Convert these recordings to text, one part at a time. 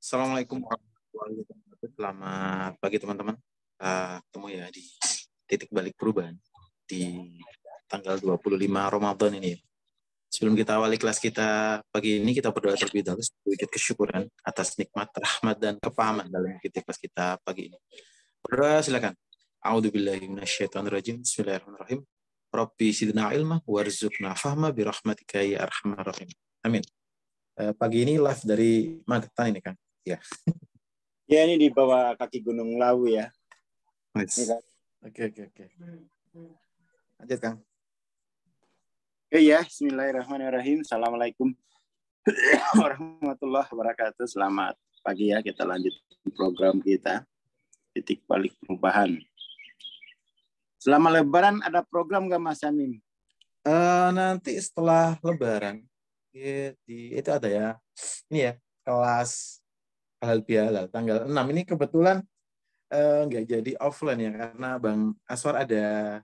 Assalamualaikum warahmatullahi wabarakatuh. Selamat pagi teman-teman. Ketemu ya di titik balik perubahan di tanggal 25 Ramadan ini ya. Sebelum kita awali kelas kita pagi ini, kita berdoa terlebih dahulu sedikit kesyukuran atas nikmat, rahmat, dan kepahaman dalam mengikuti kelas kita pagi ini. Berdoa silakan. A'udzubillahi minasyaitonirrajim. Bismillahirrahmanirrahim. Rabbi zidna ilma warzuqna fahma birahmatika ya arhamar rahim. Amin. Pagi ini live dari Magetan ini, Kang. Ya. Ya, ini di bawah kaki Gunung Lawu ya. Nice. Oke. Lanjut, Kang. Oke ya, bismillahirrahmanirrahim. Assalamualaikum warahmatullahi wabarakatuh. Selamat pagi ya, kita lanjut program kita. Titik balik perubahan. Selama Lebaran ada program nggak Mas Amin? Nanti setelah Lebaran itu ada ya. Ini ya, kelas halal bihalal tanggal 6 ini kebetulan nggak jadi offline ya karena Bang Aswar ada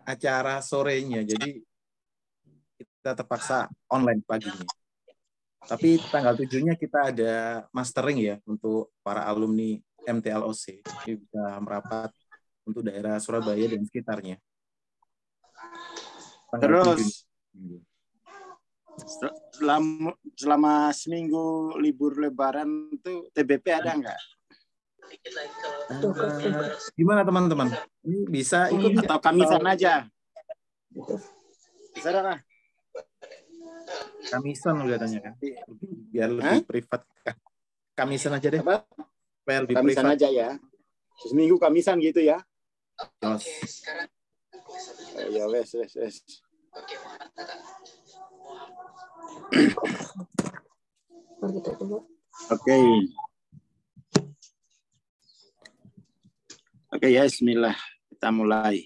acara sorenya, jadi kita terpaksa online paginya. Tapi tanggal 7-nya kita ada mastering ya untuk para alumni MTLOC. Jadi bisa merapat untuk daerah Surabaya dan sekitarnya. Terus selama seminggu libur Lebaran itu TBP ada nggak? Gimana teman-teman? Ini bisa ikut atau kamisan aja? Bisa nggak? Kamisan katanya kan, biar lebih privat. Kamisan aja deh. Biar lebih kamisan privat aja ya. Seminggu kamisan gitu ya. Oke, sekarang ya wes. Oke ya, bismillah. Kita mulai.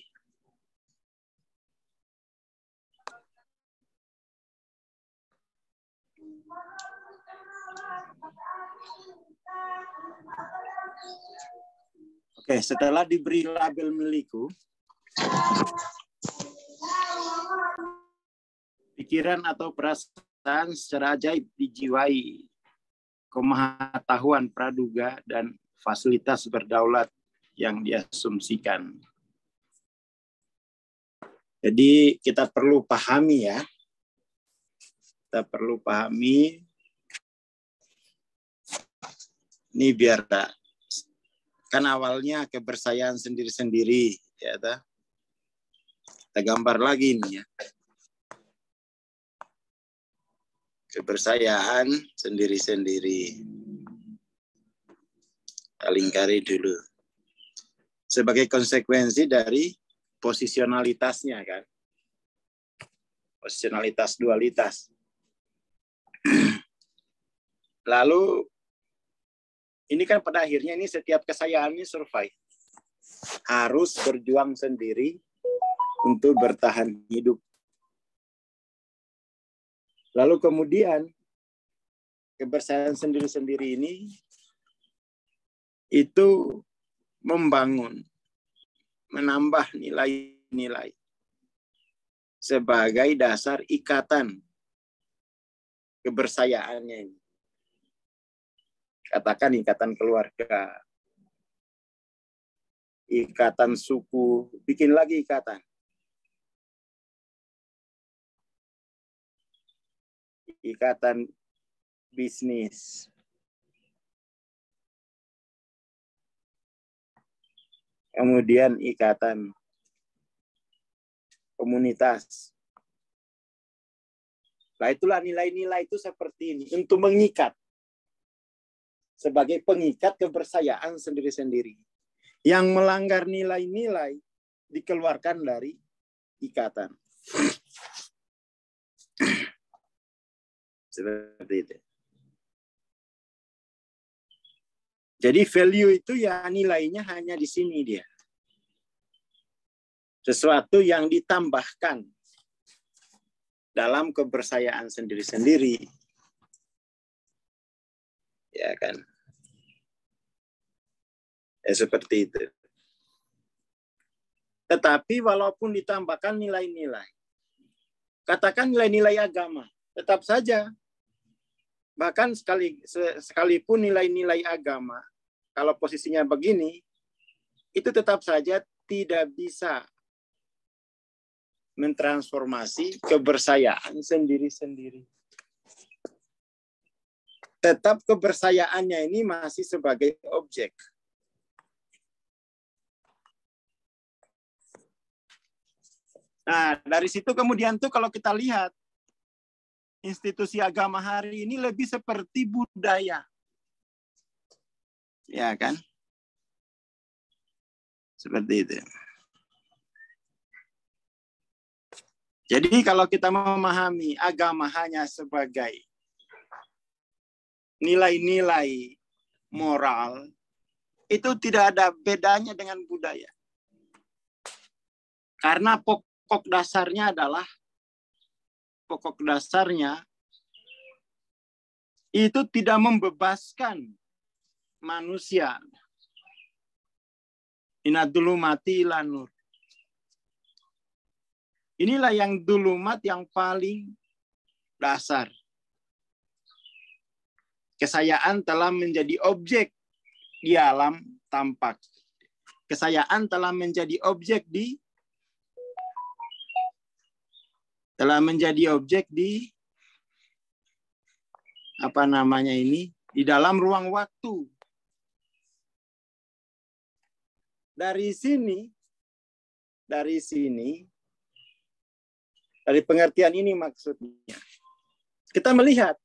Oke, setelah diberi label milikku, pikiran atau perasaan secara ajaib dijiwai kemahatauan praduga dan fasilitas berdaulat yang diasumsikan. Jadi kita perlu pahami ya. Kita perlu pahami. Ini biar tak. Kan awalnya kebersayaan sendiri-sendiri. Ya, tak? Kita gambar lagi nih ya. Kebersayaan sendiri-sendiri. Kita lingkari dulu. Sebagai konsekuensi dari posisionalitasnya kan. Posisionalitas dualitas. Lalu ini kan pada akhirnya ini setiap kesayaan ini survive. Harus berjuang sendiri untuk bertahan hidup. Lalu kemudian kebersayaan sendiri-sendiri ini itu membangun, menambah nilai-nilai sebagai dasar ikatan kebersayaannya ini. Katakan ikatan keluarga, ikatan suku, bikin lagi ikatan. Ikatan bisnis. Kemudian ikatan komunitas. Nah, itulah nilai-nilai itu seperti ini untuk mengikat. Sebagai pengikat kebersayaan sendiri-sendiri. Yang melanggar nilai-nilai dikeluarkan dari ikatan. Seperti itu. Jadi value itu ya nilainya hanya di sini dia. Sesuatu yang ditambahkan dalam kebersayaan sendiri-sendiri. Ya kan. Ya seperti itu. Tetapi walaupun ditambahkan nilai-nilai. Katakan nilai-nilai agama. Tetap saja Bahkan sekalipun nilai-nilai agama, kalau posisinya begini, itu tetap saja tidak bisa mentransformasi kebersayaan sendiri-sendiri. Tetap kebersayaannya ini masih sebagai objek. Nah, dari situ kemudian tuh kalau kita lihat institusi agama hari ini lebih seperti budaya. Ya kan? Seperti itu. Jadi kalau kita memahami agama hanya sebagai nilai-nilai moral, itu tidak ada bedanya dengan budaya. Karena pokok dasarnya itu tidak membebaskan manusia. Inadulumati ila nur. Inilah yang dulumat yang paling dasar. Kesayaan telah menjadi objek di alam tampak. Kesayaan telah menjadi objek di di dalam ruang waktu. Dari pengertian ini maksudnya, kita melihat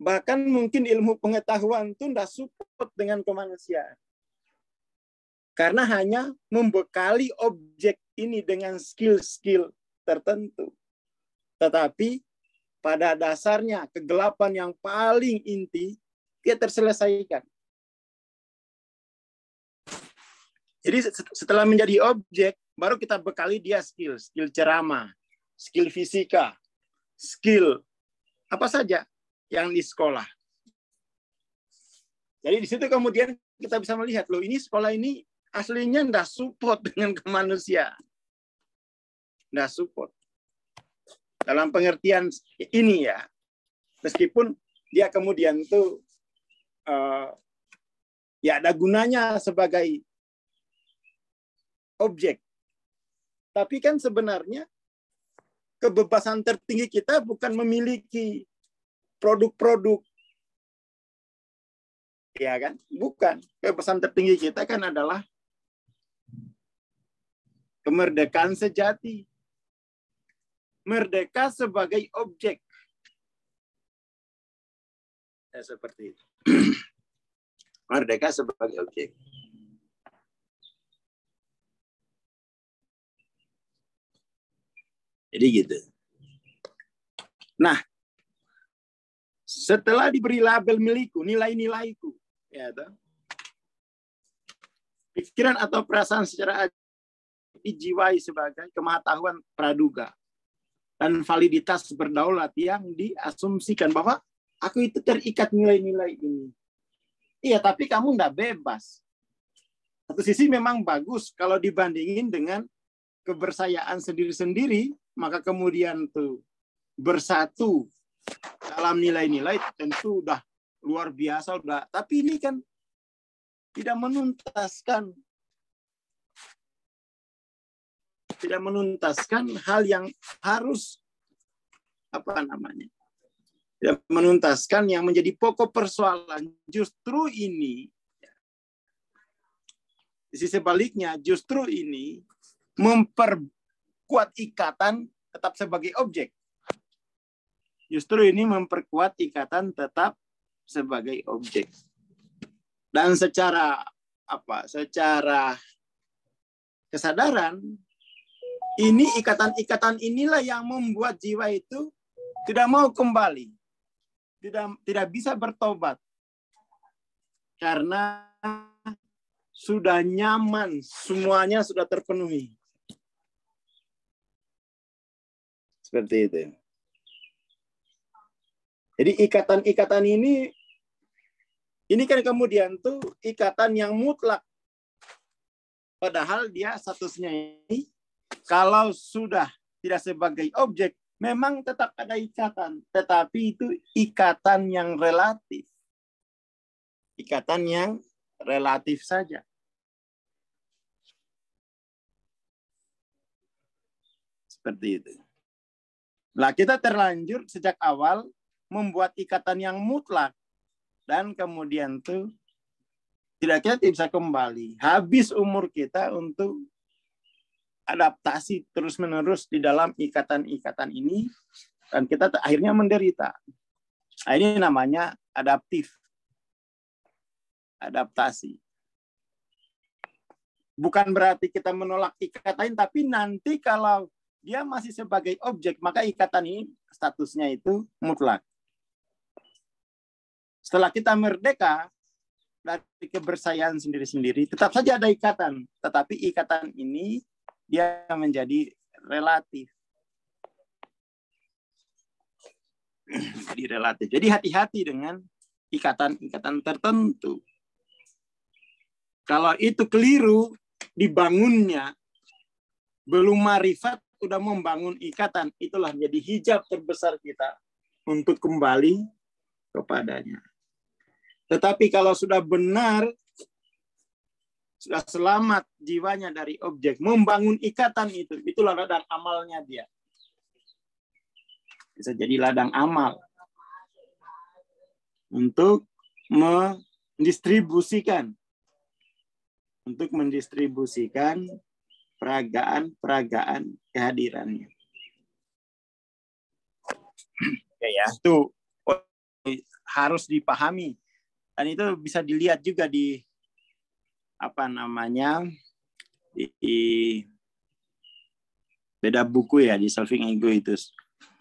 bahkan mungkin ilmu pengetahuan itu tidak support dengan kemanusiaan. Karena hanya membekali objek ini dengan skill-skill tertentu. Tetapi pada dasarnya kegelapan yang paling inti dia terselesaikan. Jadi setelah menjadi objek, baru kita bekali dia skill ceramah, skill fisika, skill apa saja yang di sekolah. Jadi di situ kemudian kita bisa melihat, loh ini sekolah ini aslinya tidak support dengan kemanusiaan. Tidak support. Dalam pengertian ini ya, meskipun dia kemudian tuh ya ada gunanya sebagai objek. Tapi kan sebenarnya kebebasan tertinggi kita bukan memiliki produk-produk. Ya kan? Bukan. Kebebasan tertinggi kita kan adalah kemerdekaan sejati. Merdeka sebagai objek. Ya, seperti itu. Merdeka sebagai objek. Jadi gitu. Nah, setelah diberi label milikku, nilai-nilaiku, ya toh, pikiran atau perasaan secara dijiwai sebagai kemahatauan praduga dan validitas berdaulat yang diasumsikan bahwa aku itu terikat nilai-nilai ini. Iya, tapi kamu enggak bebas. Satu sisi memang bagus kalau dibandingin dengan kebersayaan sendiri-sendiri, maka kemudian tuh bersatu dalam nilai-nilai tentu udah luar biasa udah. Tapi ini kan tidak menuntaskan hal yang harus tidak menuntaskan yang menjadi pokok persoalan. Justru ini di sisi sebaliknya, justru ini memperkuat ikatan tetap sebagai objek. Justru ini memperkuat ikatan tetap sebagai objek. Dan secara kesadaran, ini ikatan-ikatan inilah yang membuat jiwa itu tidak mau kembali. Tidak bisa bertobat. Karena sudah nyaman, semuanya sudah terpenuhi. Seperti itu. Jadi ikatan-ikatan ini kan kemudian tuh ikatan yang mutlak. Padahal dia statusnya ini kalau sudah tidak sebagai objek, memang tetap ada ikatan, tetapi itu ikatan yang relatif. Ikatan yang relatif saja. Seperti itu. Nah, kita terlanjur sejak awal membuat ikatan yang mutlak. Dan kemudian tuh kita tidak bisa kembali. Habis umur kita untuk adaptasi terus-menerus di dalam ikatan-ikatan ini. Dan kita akhirnya menderita. Nah, ini namanya adaptif. Adaptasi. Bukan berarti kita menolak ikatan, tapi nanti kalau dia masih sebagai objek, maka ikatan ini statusnya itu mutlak. Setelah kita merdeka dari kebersamaan sendiri-sendiri, tetap saja ada ikatan. Tetapi ikatan ini dia menjadi relatif. Jadi relatif. Jadi hati-hati dengan ikatan-ikatan tertentu. Kalau itu keliru dibangunnya, belum marifat, sudah membangun ikatan, itulah menjadi hijab terbesar kita untuk kembali kepadanya. Tetapi kalau sudah benar, sudah selamat jiwanya dari objek, membangun ikatan itulah ladang amalnya dia. Bisa jadi ladang amal untuk mendistribusikan peragaan kehadirannya. Ya, itu harus dipahami. Dan itu bisa dilihat juga di di beda buku ya, di Solving Ego itu.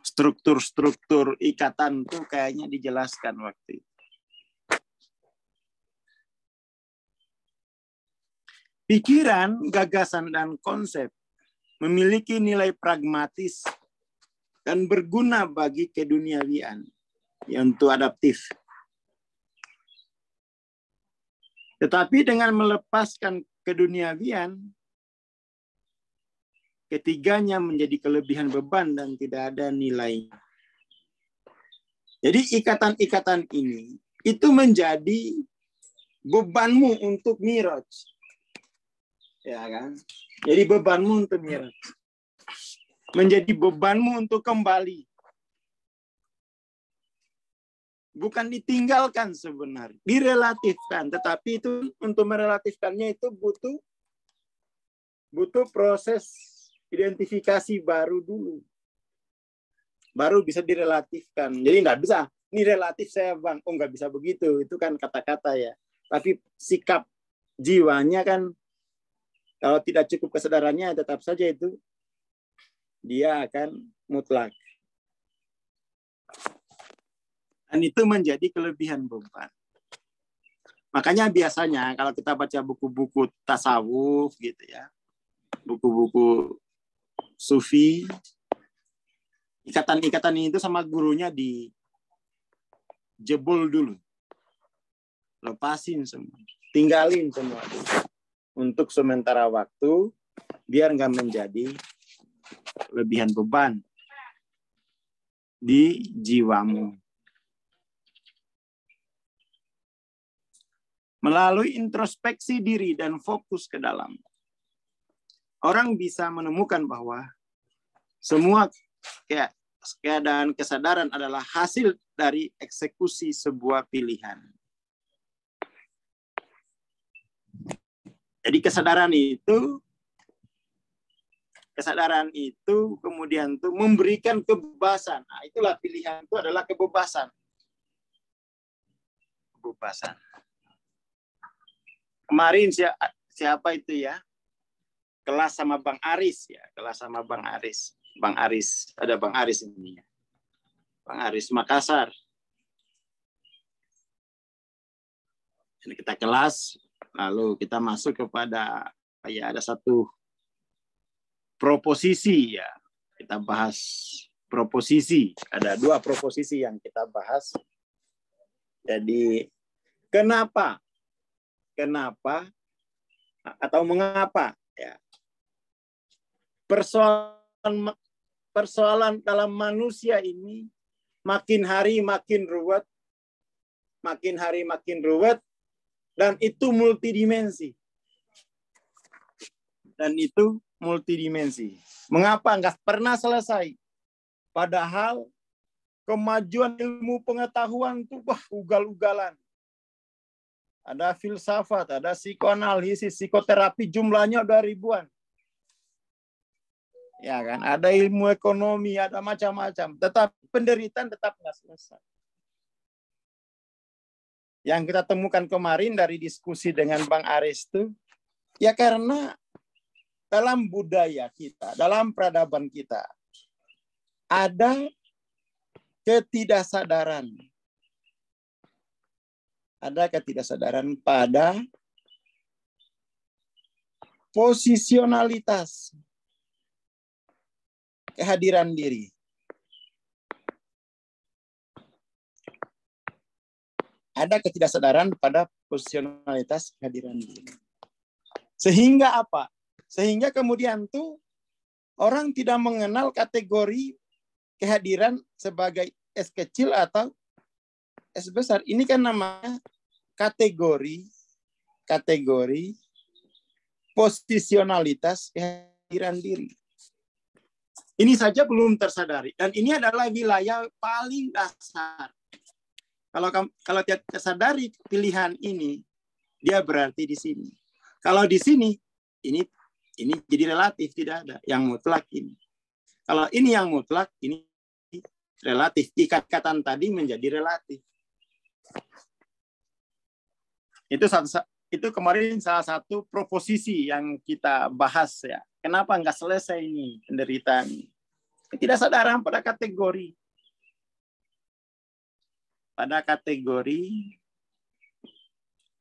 Struktur-struktur ikatan tuh kayaknya dijelaskan waktu itu. Pikiran, gagasan, dan konsep memiliki nilai pragmatis dan berguna bagi keduniawian yang untuk adaptif. Tetapi dengan melepaskan keduniawian, ketiganya menjadi kelebihan beban dan tidak ada nilai. Jadi ikatan-ikatan ini itu menjadi bebanmu untuk miraj. Ya kan? Jadi bebanmu untuk miraj. Menjadi bebanmu untuk kembali. Bukan ditinggalkan sebenarnya, direlatifkan. Tetapi itu untuk merelatifkannya itu butuh proses identifikasi baru dulu. Baru bisa direlatifkan. Jadi nggak bisa, ini relatif saya bang. Oh nggak bisa begitu, itu kan kata-kata ya. Tapi sikap jiwanya kan, kalau tidak cukup kesadarannya tetap saja itu dia akan mutlak. Dan itu menjadi kelebihan beban. Makanya biasanya kalau kita baca buku-buku tasawuf gitu ya, buku-buku sufi, ikatan-ikatan itu sama gurunya dijebol dulu. Lepasin semua. Tinggalin semua dulu. Untuk sementara waktu, biar nggak menjadi kelebihan beban di jiwamu. Melalui introspeksi diri dan fokus ke dalam, orang bisa menemukan bahwa semua keadaan kesadaran adalah hasil dari eksekusi sebuah pilihan. Jadi kesadaran itu kemudian tuh memberikan kebebasan. Nah, itulah pilihan itu adalah kebebasan. Kebebasan. Kemarin siapa itu ya? Kelas sama Bang Aris ya, Bang Aris, ada Bang Aris ini ya. Bang Aris Makassar. Ini kita kelas, lalu kita masuk kepada ada satu proposisi ya. Kita bahas proposisi. Ada 2 proposisi yang kita bahas. Jadi kenapa atau mengapa ya persoalan persoalan dalam manusia ini makin hari makin ruwet, makin hari makin ruwet, dan itu multidimensi. Dan itu multidimensi. Mengapa nggak pernah selesai? Padahal kemajuan ilmu pengetahuan itu ugal-ugalan. Ada filsafat, ada psikoanalisis, psikoterapi, jumlahnya udah ribuan. Ya kan, ada ilmu ekonomi, ada macam-macam. Tetapi penderitaan tetap nggak selesai. Yang kita temukan kemarin dari diskusi dengan Bang Aris itu, ya karena dalam budaya kita, dalam peradaban kita, ada ketidaksadaran. Ada ketidaksadaran pada posisionalitas kehadiran diri. Ada ketidaksadaran pada posisionalitas kehadiran diri. Sehingga apa? Sehingga kemudian tuh orang tidak mengenal kategori kehadiran sebagai S kecil atau S besar. Ini kan namanya kategori posisionalitas kehadiran diri. Ini saja belum tersadari, dan ini adalah wilayah paling dasar. Kalau tidak tersadari pilihan ini, dia berarti di sini. Kalau di sini, ini jadi relatif, tidak ada yang mutlak ini. Kalau ini yang mutlak, ini relatif. Ikatan tadi menjadi relatif. Itu kemarin salah satu proposisi yang kita bahas ya. Kenapa nggak selesai ini penderitaan? Ketidaksadaran pada kategori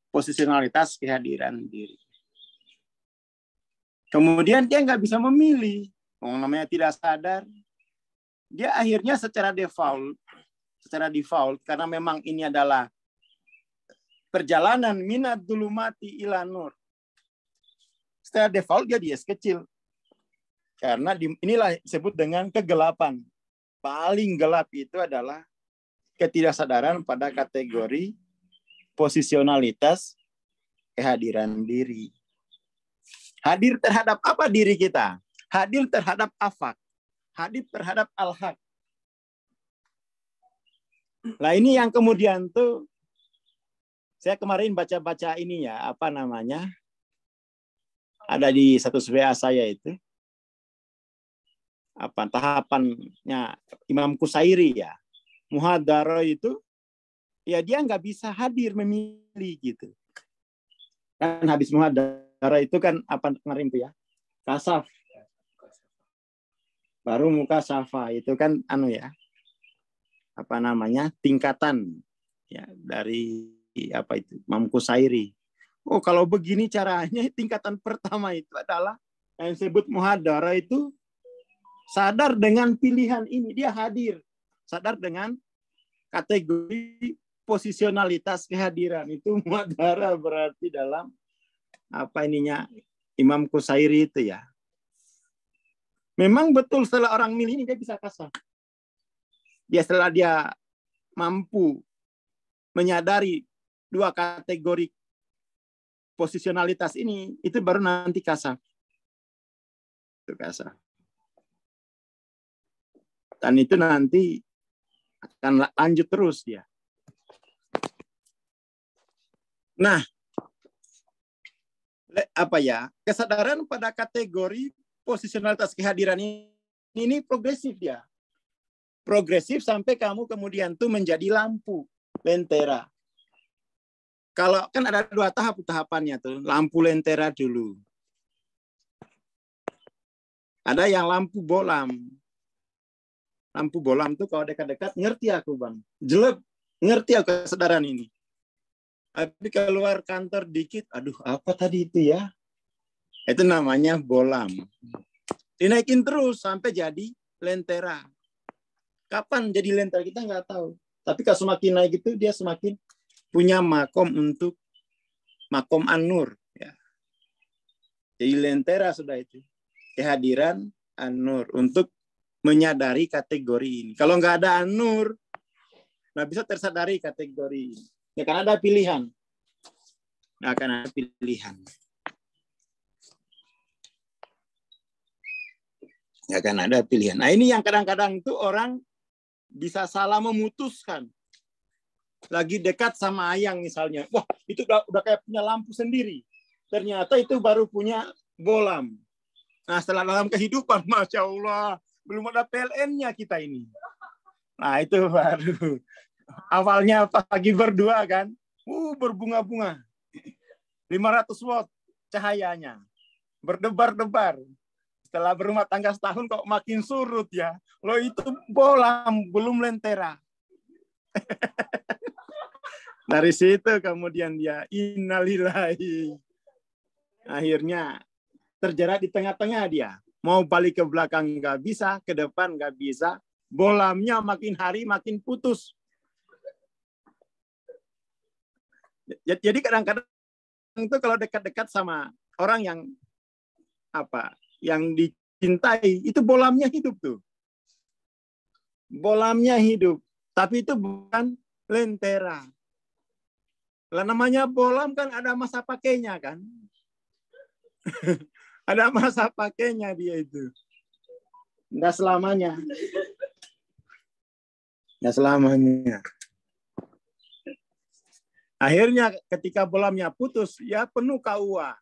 posisionalitas kehadiran diri. Kemudian dia nggak bisa memilih. Namanya tidak sadar, dia akhirnya secara default, karena memang ini adalah perjalanan minat dzulumati ila nur. Secara default dia S kecil. Karena inilah disebut dengan kegelapan. Paling gelap itu adalah ketidaksadaran pada kategori posisionalitas kehadiran diri. Hadir terhadap apa diri kita? Hadir terhadap afak. Hadir terhadap al-haq. Nah ini yang kemudian tuh, saya kemarin baca-baca ini ya, apa namanya, ada di status WA saya itu, apa tahapannya Imam Qusairi ya, muhadharah itu, ya dia nggak bisa hadir memilih gitu. Kan habis muhadharah itu kan apa kemarin itu ya, kasaf, baru muka safa itu kan ya, apa namanya tingkatan ya dari apa itu Imam Qusairi. Oh kalau begini caranya, tingkatan pertama itu adalah yang disebut muhadharah itu sadar dengan pilihan ini, dia hadir. Sadar dengan kategori posisionalitas kehadiran. Itu muhadharah berarti dalam apa ininya Imam Qusairi itu ya. Memang betul setelah orang milih ini dia bisa kasar. Setelah dia mampu menyadari dua kategori posisionalitas ini, itu baru nanti kasar. Itu kasar. Dan itu nanti akan lanjut terus dia. Nah, apa ya? Kesadaran pada kategori posisionalitas kehadiran ini progresif dia. Progresif sampai kamu kemudian tuh menjadi lampu lentera. Kalau kan ada dua tahapannya tuh, lampu lentera dulu. Ada yang lampu bolam. Lampu bolam tuh kalau dekat-dekat ngerti aku bang, jelek ngerti aku kesadaran ini. Tapi keluar kantor dikit, aduh apa tadi itu ya? Itu namanya bolam. Dinaikin terus sampai jadi lentera. Kapan jadi lentera kita nggak tahu. Tapi kalau semakin naik itu dia semakin punya makom untuk makom an-nur. Ya. Jadi lentera sudah itu kehadiran an-nur untuk menyadari kategori ini. Kalau nggak ada an-nur, nggak bisa tersadari kategori ini. Ya kan ada pilihan. Nggak akan ada pilihan. Nggak akan ada pilihan. Nah ini yang kadang-kadang itu orang bisa salah memutuskan. Lagi dekat sama ayang misalnya. Wah itu udah kayak punya lampu sendiri. Ternyata itu baru punya bolam. Nah setelah dalam kehidupan, Masya Allah, belum ada PLN-nya kita ini. Nah itu baru. Awalnya pas lagi berdua kan, berbunga-bunga. 500 watt cahayanya. Berdebar-debar. Setelah berumah tangga setahun kok makin surut ya. Loh itu bolam, belum lentera. Dari situ kemudian dia innalillahi. Akhirnya terjerat di tengah-tengah dia. Mau balik ke belakang nggak bisa, ke depan nggak bisa. Bolamnya makin hari makin putus. Jadi kadang-kadang itu kalau dekat-dekat sama orang yang yang dicintai, itu bolamnya hidup tuh. Bolamnya hidup. Tapi itu bukan lentera. Lah namanya bolam kan ada masa pakainya kan. Ada masa pakainya dia itu. Enggak selamanya. Enggak selamanya. Akhirnya ketika bolamnya putus, ya penuh KUA.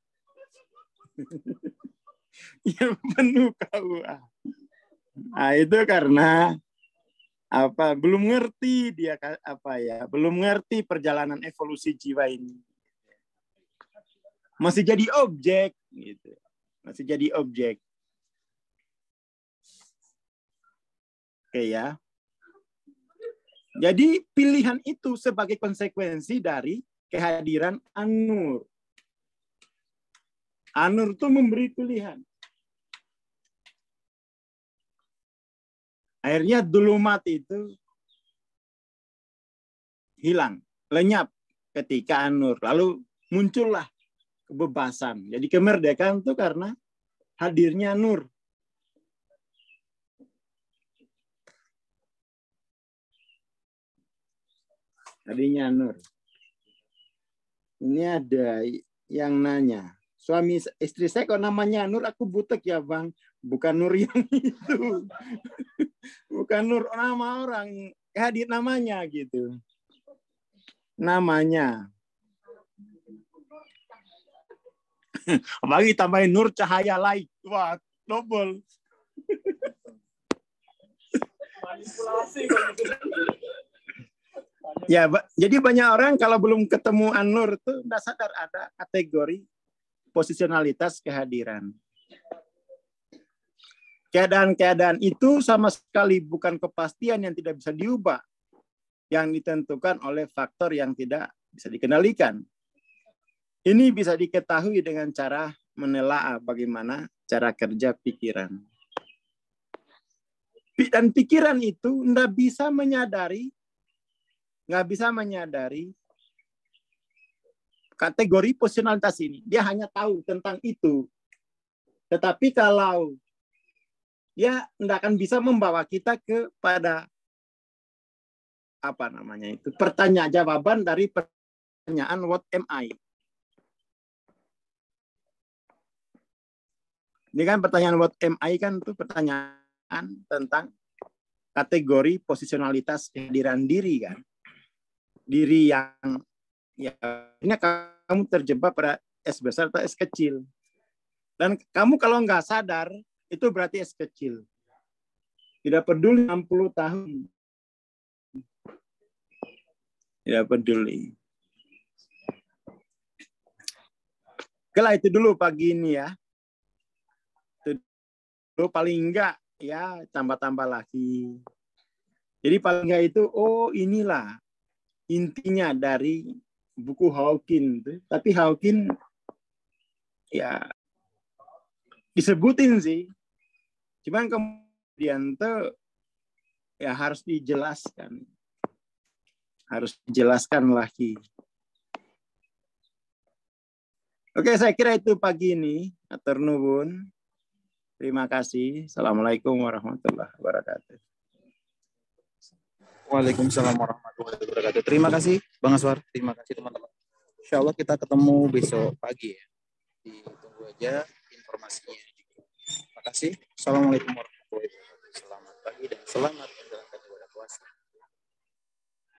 Ya penuh KUA. Nah, itu karena belum ngerti dia belum ngerti perjalanan evolusi jiwa ini. Masih jadi objek gitu. Masih jadi objek. Oke ya. Jadi pilihan itu sebagai konsekuensi dari kehadiran an-nur. An-nur itu memberi pilihan. Akhirnya dulumat itu hilang, lenyap ketika an-nur. Lalu muncullah kebebasan. Jadi kemerdekaan itu karena hadirnya nur. Hadirnya nur. Ini ada yang nanya, suami istri saya kok namanya Nur, aku butek ya Bang. Bukan Nur yang itu. Bukan Nur nama orang, hadir namanya gitu. Namanya. Apalagi tambahin nur cahaya light. Wah, double. Ya, jadi banyak orang kalau belum ketemu an-nur itu tidak sadar ada kategori posisionalitas kehadiran. Keadaan-keadaan itu sama sekali bukan kepastian yang tidak bisa diubah, yang ditentukan oleh faktor yang tidak bisa dikendalikan. Ini bisa diketahui dengan cara menelaah bagaimana cara kerja pikiran. Dan pikiran itu nggak bisa menyadari kategori posisionalitas ini. Dia hanya tahu tentang itu. Tetapi kalau dia nggak akan bisa membawa kita kepada pertanyaan jawaban dari pertanyaan what am I? Ini kan pertanyaan what am I kan itu pertanyaan tentang kategori posisionalitas kehadiran diri kan. Diri yang ya ini kamu terjebak pada S besar atau S kecil. Dan kamu kalau nggak sadar itu berarti S kecil. Tidak peduli 60 tahun. Tidak peduli. Oke, itu dulu pagi ini ya. Itu paling enggak ya tambah-tambah lagi. Jadi paling enggak itu inilah intinya dari buku Hawking. Tapi Hawking ya disebutin sih. Cuman kemudian tuh ya harus dijelaskan. Harus dijelaskan lagi. Oke, saya kira itu pagi ini. Atur nuwun. Terima kasih. Assalamualaikum warahmatullahi wabarakatuh. Waalaikumsalam warahmatullahi wabarakatuh. Terima kasih Bang Aswar. Terima kasih teman-teman. Insya Allah kita ketemu besok pagi ya. Ditunggu aja informasinya. Terima kasih. Assalamualaikum warahmatullahi wabarakatuh. Selamat pagi dan selamat